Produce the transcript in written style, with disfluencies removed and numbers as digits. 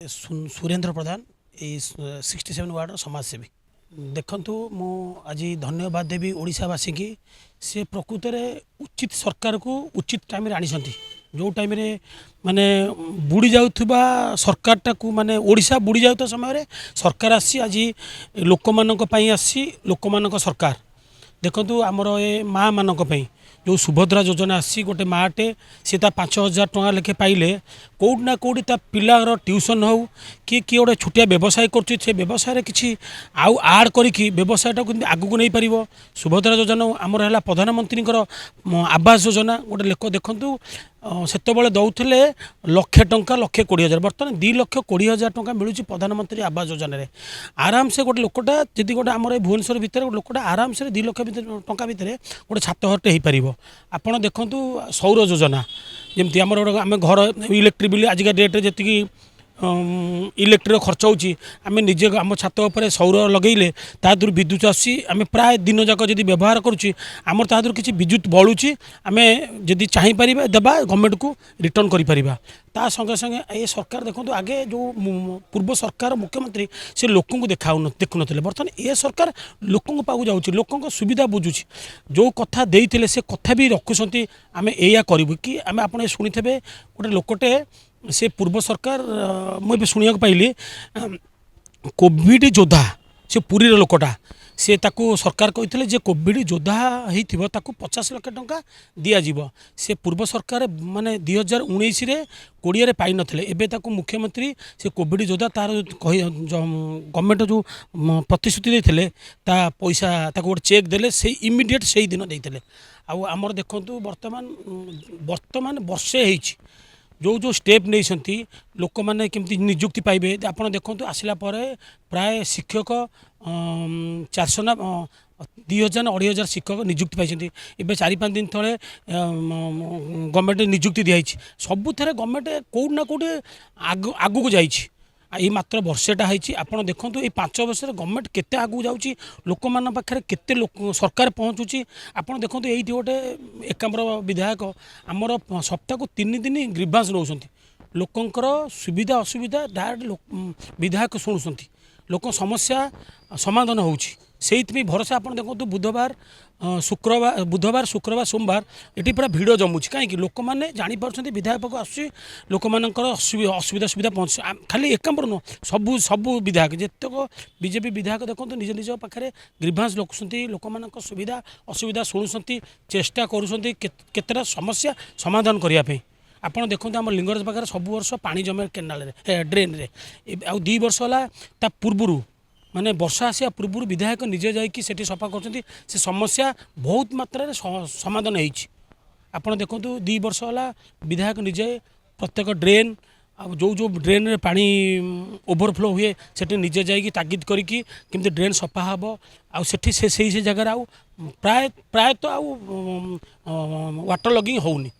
सुरेंद्र प्रधान ये 67 वार्ड समाजसेवी देखु मु आज धन्यवाद देवी ओडावासी की से प्रकृत में उचित सरकार को उचित टाइम आनी जो टाइम माने बुड़ी जाउथबा सरकार टाकू माने ओडिशा बुड़ी जाउता समय सरकार आसी आज लोक मानक पई आसी लोक मानक सरकार देखु आमर ए माँ मानक पई जो सुभद्रा योजना आसी गोटे माटे सी 5,000 टका लेखे पाइले कौट ना कौटी पिलार ट्यूशन हो कि गोटे छोटिया व्यवसाय कर व्यवसाय कि आउ आड करी व्यवसाय आगू को नहीं पार सुभद्रा योजना आमर है प्रधानमंत्री आवास योजना गोटे लोक देखु सेतबले दौले लक्षे टंका 1,20,000 बर्तमान 2,20,000 टंका मिलूँ प्रधानमंत्री आवास योजन आराम से गोटे लोकटा जी गोटे आम भुवनेश्वर भितर गोटे लोकटा आराम से 2 लाख टंका भितर गोटे छात घरटे हो पार आपड़ देखु सौर योजना जमी आम आम घर इलेक्ट्रिक बिल आजिका डेट्रे जी इलेक्ट्रिक खर्च होमें निजे आम छात उपर सौर लगेले तादर विद्युत आसी आम प्राय दिन जाक जब व्यवहार करमर तादर किसी विद्युत बलुची आम जदि चाहिए देवा गवर्नमेंट को रिटर्न करा ता संगे संगे ये सरकार देखो आगे जो पूर्व सरकार मुख्यमंत्री से लोक देखु ना बर्तमान ये सरकार लोक पाक जाऊँगी लोक सुविधा बुझुची जो कथा देते से कथा भी रखुंट आम या करूँ कि आम आप शुणी थे गोटे लोकटे से पूर्व सरकार मुझे शुणा पाइली कोविड योद्धा से पुरी लोकटा से ताकू सरकार कहते जे कोविड योद्धा होता 50 लाख टंका दिज्व से पूर्व सरकार माने 2019 कोड़े पाई नथिले एबे ताकू मुख्यमंत्री से कोविड योद्धा तार गवर्नमेंट जो प्रतिश्रुति देते ता पैसा ताकू गोटे चेक देले से इमिडिएट से ही दिन देते आमर देखु वर्तमान वर्षे होइछि जो जो स्टेप नहीं लोक मैंने केमती निजुक्ति पाइबे आपड़ देखु आसला प्राय शिक्षक 400 ना 2,000 2,500 शिक्षक निजुक्ति पाई एवं 4-5 दिन थे गवर्नमेंट निजुक्ति दिखाई सबुथ गवर्नमेंट कौट ना कौटे आगू को जाइए ये मात्र वर्षेटा होती आप देखो ये 5 वर्ष गवर्नमेंट केते आगू जाऊँगी लोक मान पाखे केते सरकार पहुँचुची आप देखो ये गोटे एकाम्र विधायक आमर सप्ताह को 3 दिन ग्रीवांस नौ लोकंर सुविधा असुविधा डायरेक्ट विधायक शुणुंट लोक समस्या समाधान होती भरोसा आप देखो बुधवार शुक्रवार सोमवार ये पूरा भिड़ जमुची कहीं लोक मैंने जापर विधायक पाक आसूँ लोक मानकर असुविधा सुविधा पहुँच खाली एकाम्बर नुह सबू सबू विधायक जितक बीजेपी विधायक देखो निज निज पाखे ग्रीवांस रखुंट लोक मान सुविधा असुविधा शुणुंट चेष्टा करुँचा समस्या समाधान करने आपड़ देखो आम लिंगराज पाखे सब वर्ष पानी जमे केनाल ड्रेन रे आ 2 वर्ष है पूर्वर माने वर्षा आसिया पूर्व विधायक निजे जाकि सफा कर समस्या बहुत मात्रा समाधान होपड़ देखो 2 वर्ष है विधायक निजे प्रत्येक ड्रेन जो जो ड्रेन रे पानी ओवरफ्लो हुए से निजे जाकि तागिद करी ड्रेन सफा हम आठी से जगह प्राय प्रायतः वाटर लगिंग होनी